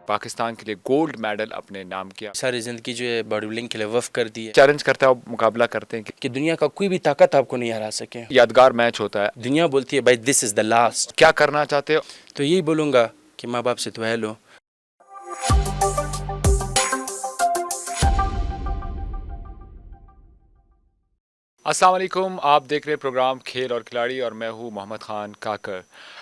پاکستان کے لیے gold medal اپنے نام کیا. ساری زندگی جو ہے باڈی بلڈنگ کے لیے وقف کر دی ہے. چیلنج کرتا ہے, مقابلہ کرتے ہیں کہ دنیا کا کوئی بھی طاقت آپ کو نہیں ہرا سکے. یادگار میچ ہوتا ہے. دنیا بولتی ہے بھائی دس از دا لاسٹ. کیا کرنا چاہتے ہو؟ تو یہی بولوں گا کہ ماں باپ سے دعائیں لو. السلام علیکم, آپ دیکھ رہے پروگرام کھیل اور کھلاڑی اور میں ہوں محمد خان کاکر.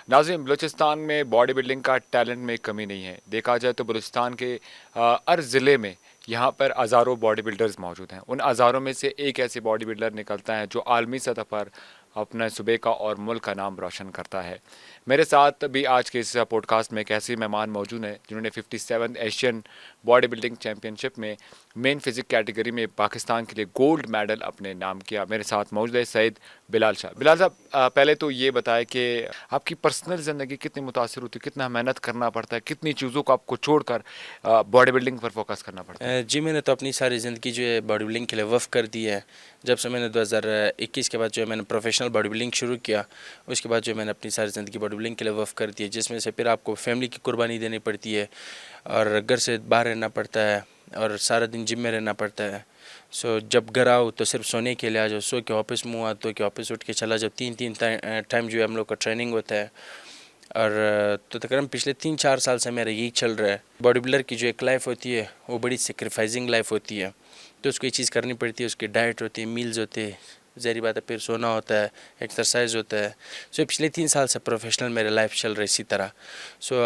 ناظرین, بلوچستان میں باڈی بلڈنگ کا ٹیلنٹ میں کمی نہیں ہے. دیکھا جائے تو بلوچستان کے ہر ضلع میں یہاں پر ہزاروں باڈی بلڈرز موجود ہیں. ان ہزاروں میں سے ایک ایسے باڈی بلڈر نکلتا ہے جو عالمی سطح پر اپنے صوبے کا اور ملک کا نام روشن کرتا ہے. میرے ساتھ بھی آج کے اس پوڈ کاسٹ میں ایک ایسے مہمان موجود ہیں جنہوں نے 57 ایشین باڈی بلڈنگ چیمپئن شپ میں مین فزک کیٹیگری میں پاکستان کے لیے گولڈ میڈل اپنے نام کیا. میرے ساتھ موجود ہے سعید بلال شاہ. بلال صاحب, پہلے تو یہ بتائیں کہ آپ کی پرسنل زندگی کتنی متاثر ہوتی ہے, کتنا محنت کرنا پڑتا ہے, کتنی چیزوں کو آپ کو چھوڑ کر باڈی بلڈنگ پر فوکس کرنا پڑتا ہے؟ جی, میں نے تو اپنی ساری زندگی جو ہے باڈی بلڈنگ کے لیے وقف کر دی ہے. جب سے میں نے 2021 کے بعد جو ہے میں نے پروفیشنل باڈی بلڈنگ شروع کیا, اس کے بعد جو میں نے اپنی ساری زندگی باڈی بلڈنگ کے لیے وقف کر دی ہے, جس میں سے پھر آپ کو فیملی کی قربانی دینی پڑتی ہے اور گھر سے باہر رہنا پڑتا ہے اور سارا دن جم میں رہنا پڑتا ہے. جب گھر آؤ تو صرف سونے کے لیے آ جاؤ, سو کے واپس منہ آ تو کہ واپس اٹھ کے چلا جاؤ. تین ٹائم جو ہے ہم لوگ کا ٹریننگ ہوتا ہے. اور تو تقریباً پچھلے 3-4 سال سے میرا یہی چل رہا ہے. باڈی بلڈر کی جو ایک لائف ہوتی ہے وہ بڑی سیکریفائزنگ لائف ہوتی ہے, تو اس کو یہ چیز کرنی پڑتی ہے. اس کی ڈائٹ ہوتی ہے, میلز ہوتے ہیں, ظاہری بات ہے, پھر سونا ہوتا ہے, ایکسرسائز ہوتا ہے. پچھلے 3 سال سے پروفیشنل میرا لائف چل رہا ہے اسی طرح.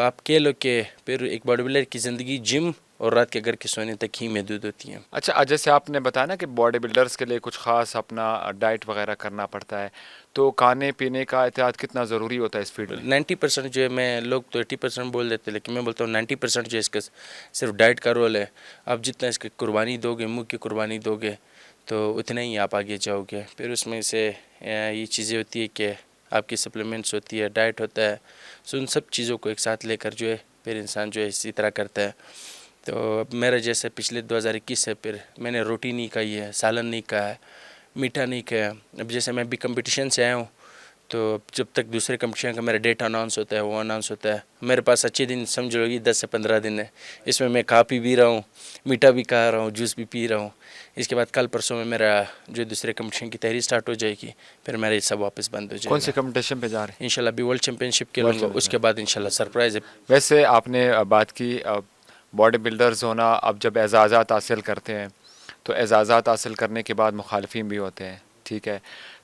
آپ کہہ لو کہ پھر ایک باڈی بلڈر کی زندگی جم اور رات کے گھر کے سونے تک ہی محدود ہوتی ہیں. اچھا, جیسے آپ نے بتایا نا کہ باڈی بلڈرز کے لیے کچھ خاص اپنا ڈائٹ وغیرہ کرنا پڑتا ہے, تو کھانے پینے کا احتیاط کتنا ضروری ہوتا ہے اس فیلڈ میں؟ 90% جو ہے, میں لوگ تو 80% بول دیتے, لیکن میں بولتا ہوں 90% جو ہے اس کا صرف ڈائٹ کا رول ہے. آپ جتنا اس کی قربانی دو گے, منہ کی قربانی دو گے, تو اتنا ہی آپ آگے جاؤ گے. پھر اس میں سے یہ چیزیں ہوتی ہے کہ آپ کی سپلیمنٹس ہوتی ہے, ڈائٹ ہوتا ہے. ان سب چیزوں کو ایک ساتھ لے کر جو ہے پھر انسان جو ہے اسی طرح کرتا ہے. تو میرا جیسے پچھلے 2021 سے پھر میں نے روٹی نہیں کھائی ہے, سالن نہیں کھایا ہے, میٹھا نہیں کھایا. اب جیسے میں بھی کمپٹیشن سے آیا ہوں, تو جب تک دوسرے کمپٹیشن کا میرا ڈیٹ اناؤنس ہوتا ہے وہ اناؤنس ہوتا ہے, میرے پاس اچھے دن سمجھ لو یہ 10 سے 15 دن ہے. اس میں کھا پی بھی رہا ہوں, میٹھا بھی کھا رہا ہوں, جوس بھی پی رہا ہوں. اس کے بعد کل پرسوں میں میرا جو دوسرے کمپٹیشن کی تیاری سٹارٹ ہو جائے گی, پھر میرا یہ سب واپس بند ہو جائے گا. کون سے کمپٹیشن پہ جا رہے ہیں؟ انشاءاللہ ابھی ورلڈ چیمپئن شپ کے لوں گا, اس کے بعد انشاءاللہ سرپرائز ہے. ویسے آپ نے بات کی باڈی بلڈرز ہونا, اب جب اعزازات حاصل کرتے ہیں تو اعزازات حاصل کرنے کے بعد مخالفین بھی ہوتے ہیں, ٹھیک ہے؟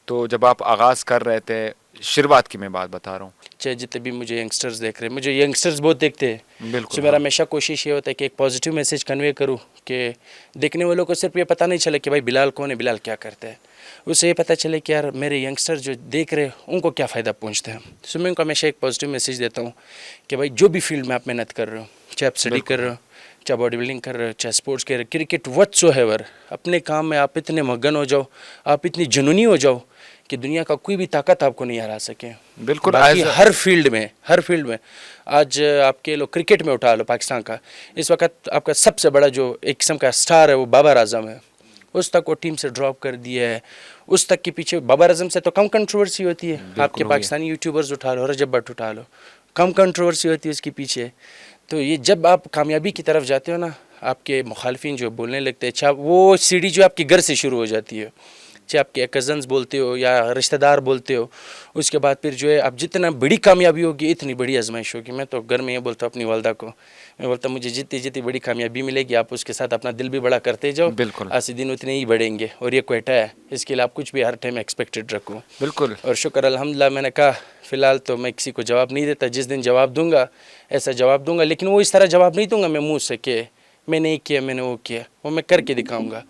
تو جب آپ آغاز کر رہے تھے, شروعات کی میں بات بتا رہا ہوں, چاہے جتنے بھی مجھے ینگسٹرز دیکھ رہے ہیں, مجھے ینگسٹرز بہت دیکھتے ہیں. بالکل, میرا ہمیشہ کوشش یہ ہوتا ہے کہ ایک پازیٹیو میسیج کنوے کروں, کہ دیکھنے والوں کو صرف یہ پتہ نہیں چلے کہ بھائی بلال کون ہے, بلال کیا کرتا ہے. اسے یہ پتہ چلے کہ یار میرے ینگسٹر جو دیکھ رہے ہیں ان کو کیا فائدہ پہنچتا ہے. میں ان کو ہمیشہ ایک پازیٹیو میسیج دیتا ہوں کہ بھائی جو بھی فیلڈ میں آپ محنت کر رہے ہو, چاہے آپ اسٹڈی کر رہے ہو, چاہے باڈی بلڈنگ کر رہے ہو, چاہے اسپورٹس کر رہے ہو, کرکٹ وٹ سو ایور, اپنے کام میں آپ اتنے مگن ہو جاؤ, آپ اتنی جنونی ہو جاؤ کہ دنیا کا کوئی بھی طاقت آپ کو نہیں ہرا سکے. بالکل, باقی ہر فیلڈ میں آج آپ کے لوگ کرکٹ میں اٹھا لو پاکستان کا, اس وقت آپ کا سب سے بڑا جو ایک قسم کا سٹار ہے وہ بابر اعظم ہے. اس تک وہ ٹیم سے ڈراپ کر دیا ہے. اس تک کے پیچھے بابر اعظم سے تو کم کنٹروورسی ہوتی ہے. آپ کے پاکستانی یوٹیوبرز اٹھا لو, رجب بٹ اٹھا لو, کم کنٹروورسی ہوتی ہے اس کے پیچھے. تو یہ جب آپ کامیابی کی طرف جاتے ہو نا, آپ کے مخالفین جو بولنے لگتے ہیں, اچھا وہ سیڑھی جو آپ کے گھر سے شروع ہو جاتی ہے, چاہے آپ کے کزنز بولتے ہو یا رشتہ دار بولتے ہو, اس کے بعد پھر جو ہے آپ جتنا بڑی کامیابی ہوگی اتنی بڑی آزمائش ہوگی. میں تو گھر میں یہ بولتا ہوں اپنی والدہ کو, میں بولتا ہوں مجھے جتنی بڑی کامیابی ملے گی آپ اس کے ساتھ اپنا دل بھی بڑا کرتے جاؤ, بالکل, ایسے دن اتنے ہی بڑھیں گے. اور یہ کوئٹہ ہے, اس کے لیے آپ کچھ بھی ہر ٹائم ایکسپیکٹڈ رکھو. بالکل, اور شکر الحمدللہ, میں نے کہا فی الحال تو میں کسی کو جواب نہیں دیتا, جس دن جواب دوں گا ایسا جواب دوں گا, لیکن وہ اس طرح جواب نہیں دوں گا میں منہ سے کہ میں نے یہ کیا, میں نے وہ کیا, وہ میں کر کے دکھاؤں گا.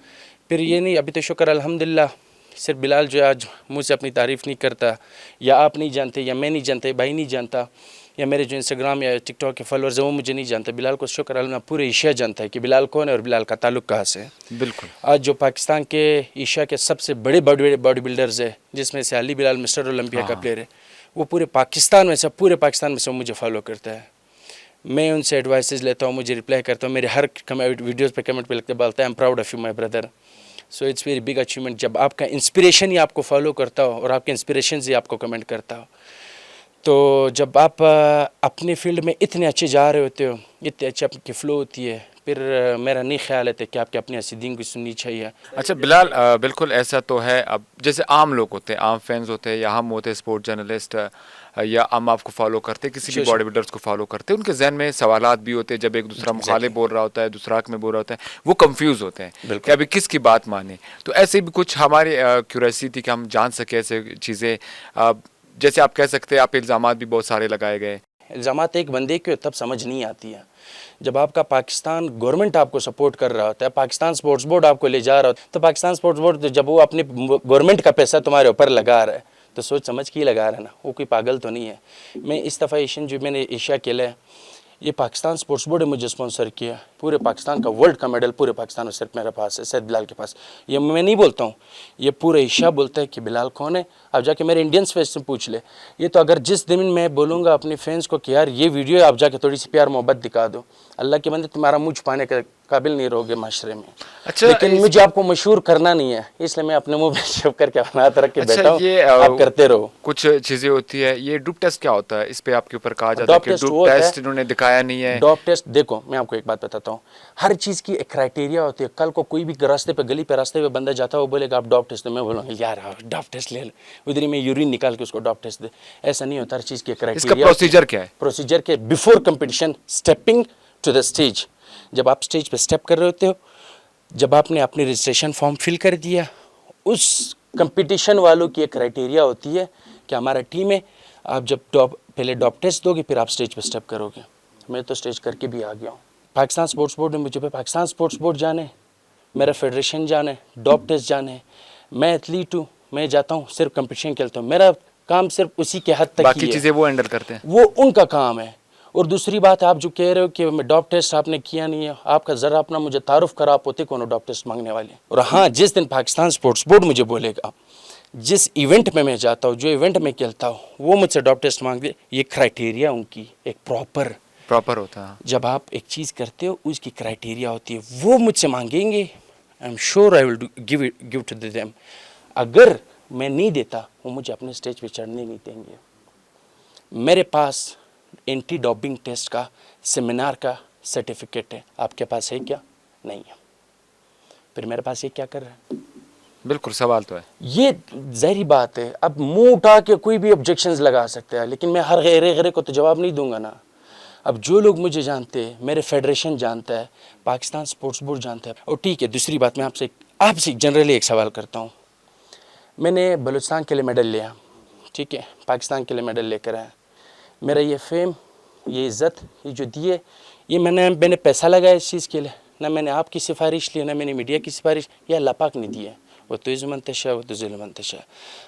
پھر یہ نہیں, ابھی تو شکر الحمدللہ صرف بلال جو ہے آج مجھ سے اپنی تعریف نہیں کرتا, یا آپ نہیں جانتے, یا میں نہیں جانتے, بھائی نہیں جانتا, یا میرے جو انسٹاگرام یا ٹک ٹاک کے فالوورز ہیں وہ مجھے نہیں جانتے. بلال کو شکر اللہ پورے ایشیا جانتا ہے کہ بلال کون ہے اور بلال کا تعلق کہاں سے ہے. بالکل, آج جو پاکستان کے ایشیا کے سب سے بڑے باڈی بلڈرز ہیں, جس میں سے علی بلال مسٹر اولمپیا کا پلیئر ہے, وہ پورے پاکستان میں سے وہ مجھے فالو کرتا ہے. میں ان سے ایڈوائسز لیتا ہوں, مجھے رپلائی کرتا ہوں, میرے ہر ویڈیوز پہ کمنٹ پہ لکھتے بولتا ہے I'm proud of you my brother. So it's very big achievement جب آپ کا انسپریشن ہی آپ کو فالو کرتا ہو اور آپ کے انسپریشن ہی آپ کو کمنٹ کرتا ہو. تو جب آپ اپنے فیلڈ میں اتنے اچھے جا رہے ہوتے ہو، اتنے اچھے آپ کی فلو ہوتی ہے، پھر میرا نہیں خیال ہے کہ آپ کے اپنے حسیدین کو سننی چاہیے. اچھا بلال، بالکل ایسا تو ہے. اب جیسے عام لوگ ہوتے ہیں، عام فینز ہوتے ہیں، یا ہم ہوتے ہیں اسپورٹ جرنلسٹ، یا ہم آپ کو فالو کرتے ہیں، کسی بھی باڈی بلڈرز کو فالو کرتے ہیں، ان کے ذہن میں سوالات بھی ہوتے ہیں. جب ایک دوسرا مخالف بول رہا ہوتا ہے، دوسرا حق میں بول رہا ہوتا ہے، وہ کنفیوز ہوتے ہیں کہ ابھی کس کی بات مانیں. تو ایسے بھی کچھ ہماری کیوریوسٹی تھی کہ ہم جان سکیں ایسے چیزیں. جیسے آپ کہہ سکتے ہیں، آپ الزامات بھی بہت سارے لگائے گئے. الزامات ایک بندے کے تب سمجھ نہیں آتی ہے جب آپ کا پاکستان گورنمنٹ آپ کو سپورٹ کر رہا ہوتا ہے، پاکستان سپورٹس بورڈ آپ کو لے جا رہا ہوتا ہے، تو پاکستان سپورٹس بورڈ جب وہ اپنے گورنمنٹ کا پیسہ تمہارے اوپر لگا رہا ہے تو سوچ سمجھ کے ہی لگا رہا ہے نا، وہ کوئی پاگل تو نہیں ہے. میں اس دفعہ ایشین جو میں نے ایشیا کھیلا ہے، یہ پاکستان سپورٹس بورڈ نے مجھے اسپانسر کیا. پورے پاکستان کا ورلڈ کا میڈل پورے پاکستان میں صرف میرے پاس ہے، سید بلال کے پاس. یہ میں نہیں بولتا ہوں، یہ پورا ایشیا بولتا ہے کہ بلال کون ہے. آپ جا کے میرے انڈین فینس سے پوچھ لے. یہ تو اگر جس دن میں بولوں گا اپنے فینس کو کہ یار یہ ویڈیو آپ جا کے تھوڑی سی پیار محبت دکھا دو، اللہ کے بندے تمہارا منہ چھپانے کے قابل نہیں رہو گے معاشرے میں. اچھا لیکن مجھے آپ کو مشہور کرنا نہیں ہے، اس لیے میں اپنے منہ پہ چھپ کر کے ہاتھ رکھ کے اچھا بیٹھا ہوں. یہ آپ کرتے رہو. کچھ چیزیں ہوتی ہے. یہ ڈوپ ٹیسٹ کیا ہوتا ہے؟ اس پہ آپ کے اوپر کہا جاتا ہے ڈاپ کہ ٹیسٹ ڈوپ وہ ہوتا ہے، ٹیسٹ انہوں نے دکھایا نہیں ہے. ڈاپ ٹیسٹ دیکھو میں آپ کو ایک بات بتاتا ہوں، ہر چیز کی ایک کرائٹیریا ہوتی ہے. کل کو کوئی بھی راستے پہ گلی پہ راستے پہ بندہ جاتا ہے، وہ بولے گا آپ ڈاپ ٹیسٹ دے، میں بولوں گا یار ڈاپ ٹیسٹ لے لو، ادھر ہی میں یورین نکال کے اس کو ڈاپ ٹیسٹ دے. ایسا نہیں ہوتا، ہر چیز کی اس کا کرائٹیریا. پروسیجر کیا ہے؟ پروسیجر کے before competition stepping to the stage, جب آپ اسٹیج پہ اسٹیپ کر رہے ہوتے ہو، جب آپ نے اپنی رجسٹریشن فارم فل کر دیا، اس کمپٹیشن والوں کی ایک کرائٹیریا ہوتی ہے کہ ہمارا ٹیم ہے. آپ جب پہلے ڈاپ ٹیسٹ دو گے پھر آپ اسٹیج پہ اسٹیپ کرو گے. میں تو اسٹیج کر کے بھی آ گیا ہوں. پاکستان سپورٹس بورڈ نے مجھے پہ پاکستان سپورٹس بورڈ جانے، میرا فیڈریشن جانے، ڈاپ ٹیسٹ جانے. میں ایتھلیٹ ہوں، میں جاتا ہوں صرف کمپٹیشن کھیلتا ہوں، میرا کام صرف اسی کے حد تک باقی ہی ہے، چیزیں وہ ہینڈل کرتے ہیں. وہ ان کا کام ہے. اور دوسری بات آپ جو کہہ رہے ہو کہ ڈاپ ٹیسٹ آپ نے کیا نہیں ہے، آپ کا ذرا اپنا مجھے تعارف کرا، آپ ہوتے کون ڈاپ ٹیسٹ مانگنے والے. اور ہاں، جس دن پاکستان سپورٹس بورڈ مجھے بولے گا جس ایونٹ میں میں جاتا ہوں، جو ایونٹ میں کھیلتا ہوں، وہ مجھ سے ڈاپ ٹیسٹ مانگ دے، یہ کرائٹیریا ان کی ایک پراپر ہوتا ہے. جب آپ ایک چیز کرتے ہو اس کی کرائٹیریا ہوتی ہے، وہ مجھ سے مانگیں گے. I am sure I will give to them. اگر میں نہیں دیتا وہ مجھے اپنے اسٹیج پہ چڑھنے نہیں دیں گے. میرے پاس اینٹی ڈوپنگ ٹیسٹ کا سیمینار کا سرٹیفکیٹ ہے، آپ کے پاس ہے کیا؟ نہیں ہے. پھر میرے پاس یہ کیا کر رہا ہے؟ بالکل سوال تو ہے. یہ ظاہری بات ہے. اب منہ اٹھا کے کوئی بھی آبجیکشنز لگا سکتا ہے، لیکن میں ہر غیرے کو تو جواب نہیں دوں گا نا. اب جو لوگ مجھے جانتے ہیں، میرے فیڈریشن جانتا ہے، پاکستان سپورٹس بورڈ جانتا ہے. اور ٹھیک ہے، دوسری بات میں آپ سے جنرلی ایک سوال کرتا ہوں. میں نے بلوچستان کے لیے میڈل لیا، ٹھیک ہے، پاکستان کے لیے میڈل لے کر آیا. میرا یہ فیم، یہ عزت، یہ جو دیے، یہ میں نے پیسہ لگایا اس چیز کے لیے. نہ میں نے آپ کی سفارش لی، نہ میں نے میڈیا کی سفارش. یہ اللہ پاک نے دی ہے. وہ تو عز منتشا، وہ تو ذل منتشا.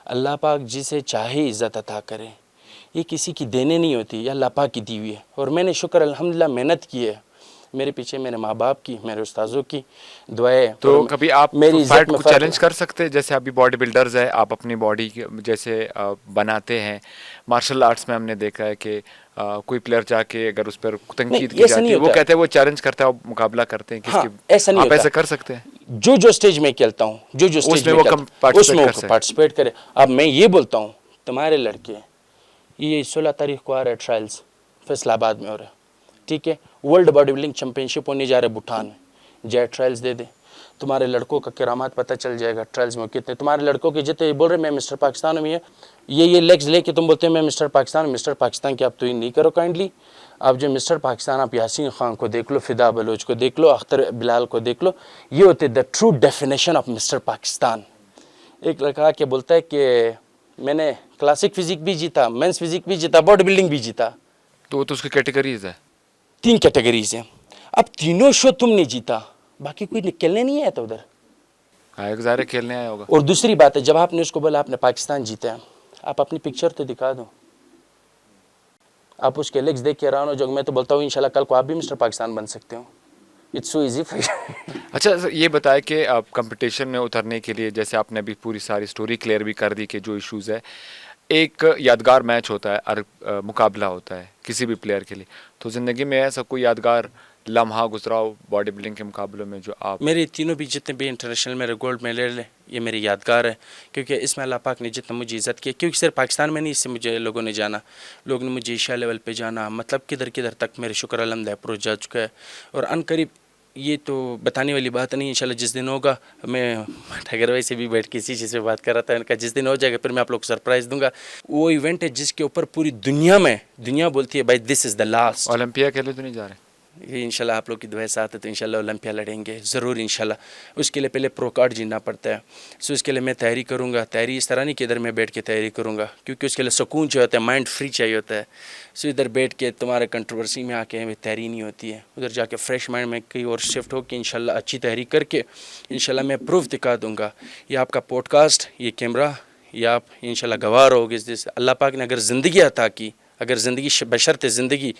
اللہ پاک جسے چاہے عزت عطا کرے. یہ کسی کی دینے نہیں ہوتی، یہ اللہ پاک کی دی ہوئی ہے. اور میں نے شکر الحمدللہ محنت کی ہے. میرے پیچھے میرے ماں باپ کی، میرے استاذوں کی دعائیں. تو کبھی آپ میری عزت فائٹ میں کو فرق چیلنج کر سکتے ہیں؟ جیسے ابھی باڈی بلڈرز ہے، آپ اپنی باڈی جیسے بناتے ہیں. مارشل آرٹس میں ہم نے دیکھا ہے کہ کوئی پلیئر جا کے اگر اس پر تنقید کی جاتی ہے، وہ کہتے ہیں وہ چیلنج کرتا ہے، مقابلہ کرتے ہیں کس ہاں، کی. ایسا نہیں آپ ہوتا. ایسا کر سکتے ہیں؟ جو اسٹیج میں کھیلتا ہوں، جو اسٹیج میں وہ کھیلتا ہوں، اس پارٹیسپیٹ میں کر وہ سکتے. پارٹیسپیٹ کرے. اب میں یہ بولتا ہوں، تمہارے لڑکے یہ 16 تاریخ کو آ رہا ہے ٹرائلز، فیصل آباد میں ہو رہا ہے، ٹھیک ہے. ورلڈ باڈی بلڈنگ چیمپئن شپ ہونے جا رہا ہے بھوٹان میں. جائے ٹرائلز دے دے، تمہارے لڑکوں کا کرامات پتہ چل جائے گا ٹرائلز میں کتنے. تمہارے لڑکوں کے جتنے بول رہے میں مسٹر پاکستان میں یہ لیگز لے کے تم بولتے ہیں میں مسٹر پاکستان کی آپ تو یہ نہیں کرو کائنڈلی. آپ جو مسٹر پاکستان، آپ یاسین خان کو دیکھ لو، فدا بلوچ کو دیکھ لو، اختر بلال کو دیکھ لو. یہ ہوتے the true definition of mister Pakistan. ایک لڑکا کے بولتا ہے کہ میں نے کلاسک فزک بھی جیتا، مینس فزک بھی جیتا، باڈی بلڈنگ بھی جیتا. تو وہ تو اس کی کیٹیگریز ہے. 3 کیٹیگریز ہیں. اب تینوں شو تم نے جیتا، باقی کوئی کھیلنے نہیں آیا تھا ادھر. ایک ظاہر کھیلنے آیا ہوگا. اور دوسری بات ہے، جب آپ نے اس کو بولا آپ نے پاکستان جیتا ہے، آپ اپنی پکچر تو دکھا دو. آپ اس کے لیگز دیکھ کے حیران ہو جو میں تو بولتا ہوں انشاءاللہ کل کو آپ بھی مسٹر پاکستان بن سکتے ہو. It's so easy for you. اچھا یہ بتائے کہ آپ کمپٹیشن میں اترنے کے لیے، جیسے آپ نے ابھی پوری ساری سٹوری کلیئر بھی کر دی کہ جو ایشوز ہے، ایک یادگار میچ ہوتا ہے، مقابلہ ہوتا ہے کسی بھی پلیئر کے لیے. تو زندگی میں ایسا کوئی یادگار لمحہ گزرا ہو باڈی بلڈنگ کے مقابلوں میں جو آپ؟ میرے تینوں بھی جتنے بھی انٹرنیشنل میرے گولڈ میڈل ہے یہ میری یادگار ہے، کیونکہ اس میں اللہ پاک نے جتنا مجھے عزت کی، کیونکہ صرف پاکستان میں نہیں، اس سے مجھے لوگوں نے جانا، لوگوں نے مجھے ایشیا لیول پہ جانا، مطلب کدھر کدھر تک میرے شکر الحمد اپروچ جا چکا ہے. اور ان قریب یہ تو بتانے والی بات نہیں، انشاءاللہ جس دن ہوگا، میں ٹھگر بھائی سے بھی بیٹھ کے اسی چیز پہ بات کر رہا تھا، ان کا جس دن ہو جائے گا پھر میں آپ لوگ کو سرپرائز دوں گا. وہ ایونٹ ہے جس کے اوپر پوری دنیا بولتی ہے بھائی دس از دا لاسٹ. اولمپیا کے لیے تو نہیں جا رہے؟ یہ انشاءاللہ آپ لوگ کی دعائیں ساتھ ہے تو انشاءاللہ اولمپیا لڑیں گے ضرور انشاءاللہ. اس کے لیے پہلے پرو کارڈ جینا پڑتا ہے، سو اس کے لیے میں تیاری کروں گا. تیاری اس طرح نہیں کہ ادھر میں بیٹھ کے تیاری کروں گا، کیونکہ اس کے لیے سکون چاہیے ہوتا ہے، مائنڈ فری چاہیے ہوتا ہے. سو ادھر بیٹھ کے تمہارے کنٹروورسی میں آ کے تیاری نہیں ہوتی ہے، ادھر جا کے فریش مائنڈ میں کہیں اور شفٹ ہو کے انشاءاللہ اچھی تیاری کر کے انشاءاللہ میں پروف دکھا دوں گا. یہ آپ کا پوڈ کاسٹ، یہ کیمرہ، یہ آپ انشاءاللہ گواہ رہو گے. جس اللہ پاک نے اگر زندگی عطا کی، اگر زندگی بشرط زندگی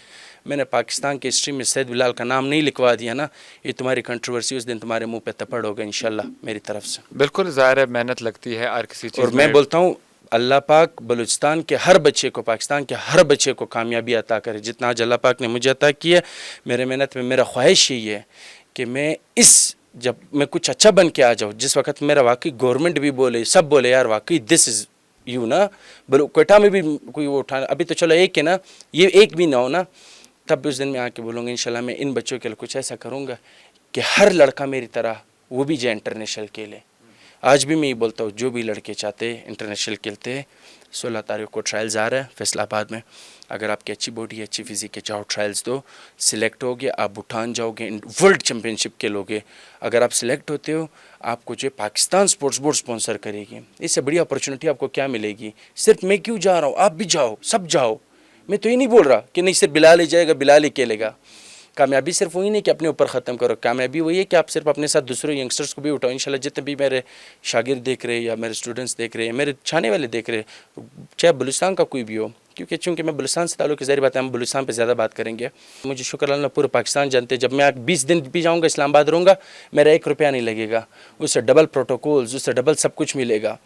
میں نے پاکستان کے ہسٹری میں سید بلال کا نام نہیں لکھوا دیا نا، یہ تمہاری کنٹروورسی اس دن تمہارے منہ پہ تپڑ ہوگا انشاءاللہ میری طرف سے. بالکل ظاہر ہے، محنت لگتی ہے ہر کسی اور چیز میں میں. بولتا ہوں اللہ پاک بلوچستان کے ہر بچے کو، پاکستان کے ہر بچے کو کامیابی عطا کرے جتنا آج اللہ پاک نے مجھے عطا کی ہے. میرے محنت میں میرا خواہش یہی ہے کہ میں جب میں کچھ اچھا بن کے آ جاؤں، جس وقت میرا واقعی گورنمنٹ بھی بولے، سب بولے یار واقعی دس از یو نا. کوئٹہ میں بھی کوئی وہ اٹھانا، ابھی تو چلو ایک ہے نا، یہ ایک بھی نہ ہو نا، تب بھی اس دن میں آ کے بولوں گا انشاءاللہ میں ان بچوں کے لیے کچھ ایسا کروں گا کہ ہر لڑکا میری طرح وہ بھی جائے انٹرنیشنل کے لیے. آج بھی میں یہ بولتا ہوں جو بھی لڑکے چاہتے ہیں انٹرنیشنل کھیلتے ہیں، 16 تاریخ کو ٹرائلز آ رہا ہے فیصل آباد میں. اگر آپ کی اچھی باڈی ہے، اچھی فزیک ہے، چاہو ٹرائلز دو، سلیکٹ ہوگے آپ بھوٹان جاؤ گے، ورلڈ چیمپئن شپ کے لوگے. اگر آپ سلیکٹ ہوتے ہو آپ کو جو پاکستان سپورٹس بورڈ سپانسر کرے گی. اس سے بڑی اپرچونیٹی آپ کو کیا ملے گی؟ صرف میں کیوں جا رہا ہوں، آپ بھی جاؤ، سب جاؤ. میں تو یہ نہیں بول رہا کہ نہیں صرف بلال ہی جائے گا، بلال ہی کھیلے گا. کامیابی صرف وہی نہیں کہ اپنے اوپر ختم کرو، کامیابی وہی ہے کہ آپ صرف اپنے ساتھ دوسرے ینگسٹرز کو بھی اٹھاؤ. انشاءاللہ جتنے بھی میرے شاگرد دیکھ رہے یا میرے اسٹوڈنٹس دیکھ رہے ہیں، میرے چاہنے والے دیکھ رہے، چاہے بلوچستان کا کوئی بھی ہو، کیونکہ چونکہ میں بلوچستان سے تعلق ہے، ظاہر بات ہے ہم بلوچستان پہ زیادہ بات کریں گے. مجھے شکر اللہ پورے پاکستان جانتے ہیں، جب میں 20 دن بھی جاؤں گا اسلام آباد رہوں گا، میرا 1 روپیہ نہیں لگے گا. اس سے ڈبل پروٹوکولز، اس سے ڈبل سب کچھ ملے گا.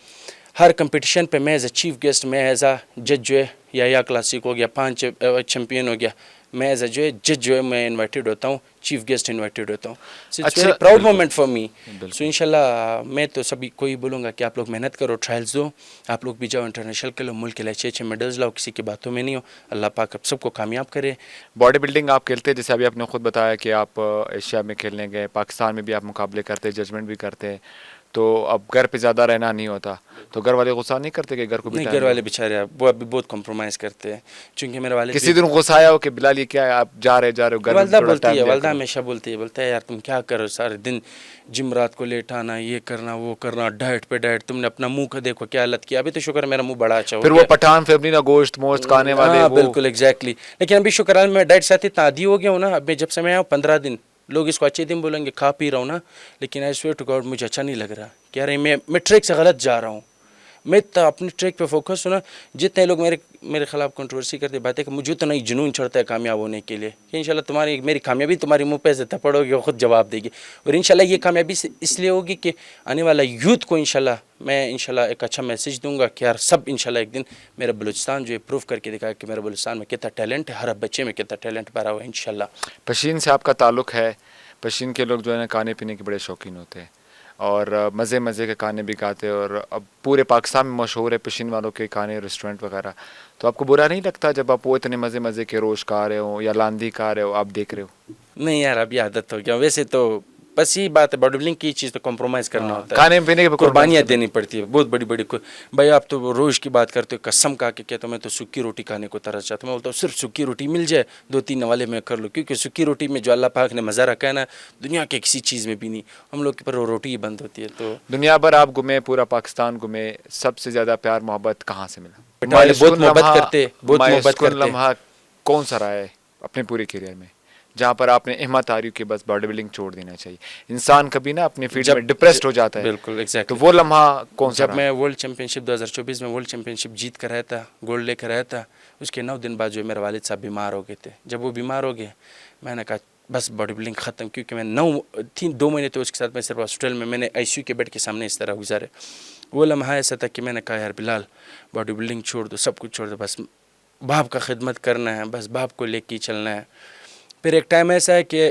ہر کمپٹیشن پہ میں ایز اے چیف گیسٹ، میں ایز اے جج جو ہے یا کلاسک ہو گیا، 5 چیمپئن ہو گیا، میں ایز اے جو ہے جج جو ہے میں انوائٹیڈ ہوتا ہوں، چیف گیسٹ انوائٹیڈ ہوتا ہوں. So it's very proud moment for me. So انشاءاللہ میں تو سبھی کو ہی بولوں گا کہ آپ لوگ محنت کرو، ٹرائلز دو، آپ لوگ بھی جاؤ انٹرنیشنل کے لو، ملک کے لیے اچھے میڈلز لاؤ، کسی کی باتوں میں نہیں ہو. اللہ پاک اب سب کو کامیاب کرے. باڈی بلڈنگ آپ کھیلتے ہیں، جیسے ابھی آپ نے خود بتایا کہ آپ ایشیا میں کھیلنے گئے، پاکستان میں بھی آپ مقابلے کرتے، ججمنٹ بھی کرتے، تو اب گھر پہ زیادہ رہنا نہیں ہوتا، تو گھر والے غصہ نہیں کرتے کہ گھر کو بھی نہیں، ٹائم گھر دو؟ والے بیچارے وہ ابھی بہت کمپرومائز کرتے ہیں، چونکہ میرے والد کسی بھی، دن غصہ آیا ہو کہ بلال یہ کیا ہے، آپ جا رہے ہو گھر میں بھی والدہ تھوڑا بولتی ٹائم ہے، دیا والدہ کرو؟ ہمیشہ بولتی ہے یار تم کیا کرو سارے دن، جم رات کو لیٹ آنا، یہ کرنا وہ کرنا، ڈائٹ پہ ڈائٹ، تم نے اپنا منہ کا دیکھو کیا حالت کیا. ابھی تو شکر ہے میرا منہ بڑا اچھا پھر ہو وہ گیا. پٹھان فیملی نا، گوشت موشت کھانے والے ہاں وہ. بالکل ایگزیکٹلی. لیکن ابھی شکر ہے میں ڈائٹ سے اتنا عادی ہو گیا ہوں نا. اب میں جب سے میں آیا ہوں 15 دن، لوگ اس کو اچھے دن بولیں گے کھا پی رہا ہوں نا، لیکن آئی سویئر ٹو گاڈ مجھے اچھا نہیں لگ رہا. کہہ رہے میں ٹریک سے غلط جا رہا ہوں. میں اپنی ٹریک پہ فوکس ہوں نا. جتنے لوگ میرے خلاف کنٹروورسی کرتے باتیں کہ مجھے اتنا ہی جنون چڑھتا ہے کامیاب ہونے کے لیے کہ انشاءاللہ میری کامیابی تمہاری منہ پہ سے تھپڑ ہوگی اور خود جواب دے گی. اور انشاءاللہ یہ کامیابی اس لیے ہوگی کہ آنے والا یوتھ کو انشاءاللہ میں انشاءاللہ ایک اچھا میسیج دوں گا کہ یار سب انشاءاللہ ایک دن میرا بلوچستان جو ہے پروف کر کے دکھائے کہ میرا بلوچستان میں کتنا ٹیلنٹ ہے، ہر بچے میں کتنا ٹیلنٹ بھرا ہوا ہے انشاءاللہ. پشین سے آپ کا تعلق ہے، پشین کے لوگ جو ہے نا کھانے پینے کے بڑے شوقین ہوتے ہیں اور مزے مزے کے کھانے بھی کھاتے ہیں، اور اب پورے پاکستان میں مشہور ہے پشین والوں کے کھانے، ریسٹورنٹ وغیرہ. تو آپ کو برا نہیں لگتا جب آپ وہ اتنے مزے مزے کے روش کھا رہے ہو یا لاندھی کھا رہے ہو، آپ دیکھ رہے ہو؟ نہیں یار ابھی عادت ہو گیا. ویسے تو بس یہی بات ہے، باڈی بلڈنگ کی چیز تو کمپرومائز کرنا ہوتا ہے، کھانے پینے کے قربانیاں دینی پڑتی ہے بہت بڑی بڑی. بھائی آپ تو روز کی بات کرتے ہو، قسم کھا کے کہتا ہوں میں تو سکی روٹی کھانے کو ترس جاتا ہوں. میں بولتا ہوں صرف سکی روٹی مل جائے 2-3 نوالے میں کر لوں، کیونکہ سکی روٹی میں جو اللہ پاک نے مزہ رکھا ہے نا دنیا کے کسی چیز میں بھی نہیں. ہم لوگ کے پر وہ روٹی ہی بند ہوتی ہے. تو دنیا بھر آپ گھومے، پورا پاکستان گھومے، سب سے زیادہ پیار محبت کہاں سے ملا؟ بیٹا والے بہت محبت کرتے، بہت محبت مایوسکن کرتے. لمحہ کون سا رہا ہے اپنے پورے کیریئر میں جہاں پر آپ نے ہمت آ رہی کہ بس باڈی بلڈنگ چھوڑ دینا چاہیے؟ انسان کبھی نا اپنی فیلڈ میں ڈپریسڈ ہو جاتا ہے، بالکل تو ایگزیکٹلی. وہ لمحہ کون سا جب رہا؟ میں ورلڈ چیمپئن شپ 2024 میں ورلڈ چیمپئن شپ جیت کر آیا تھا، گولڈ لے کر آیا تھا، اس کے 9 دن بعد جو میرے والد صاحب بیمار ہو گئے تھے. جب وہ بیمار ہو گئے میں نے کہا بس باڈی بلڈنگ ختم، کیونکہ میں 2 مہینے تو اس کے ساتھ میں صرف ہاسپٹل میں نے آئی سی یو کے بیڈ کے سامنے اس طرح گزارے. وہ لمحہ ایسا تھا کہ میں نے کہا یار بلال باڈی بلڈنگ چھوڑ دو، سب کچھ چھوڑ دو، بس باپ کا خدمت کرنا ہے، بس باپ کو لے کے چلنا ہے. پھر ایک ٹائم ایسا ہے کہ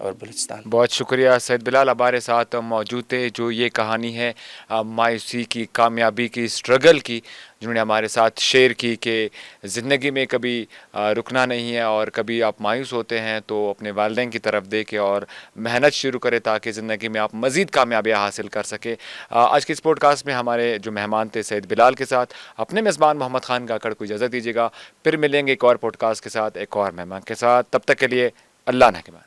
اور بلوچستان. بہت شکریہ سید بلال، ہمارے ساتھ موجود تھے. جو یہ کہانی ہے مایوسی کی، کامیابی کی، اسٹرگل کی، جنہوں نے ہمارے ساتھ شیئر کی کہ زندگی میں کبھی رکنا نہیں ہے، اور کبھی آپ مایوس ہوتے ہیں تو اپنے والدین کی طرف دیکھیں اور محنت شروع کریں تاکہ زندگی میں آپ مزید کامیابیاں حاصل کر سکیں. آج کے اس پوڈ کاسٹ میں ہمارے جو مہمان تھے سید بلال کے ساتھ اپنے میزبان محمد خان کاکڑ کو اجازت دیجیے گا. پھر ملیں گے ایک اور پوڈ کاسٹ کے ساتھ، ایک اور مہمان کے ساتھ. تب تک کے لیے اللہ نگہبان.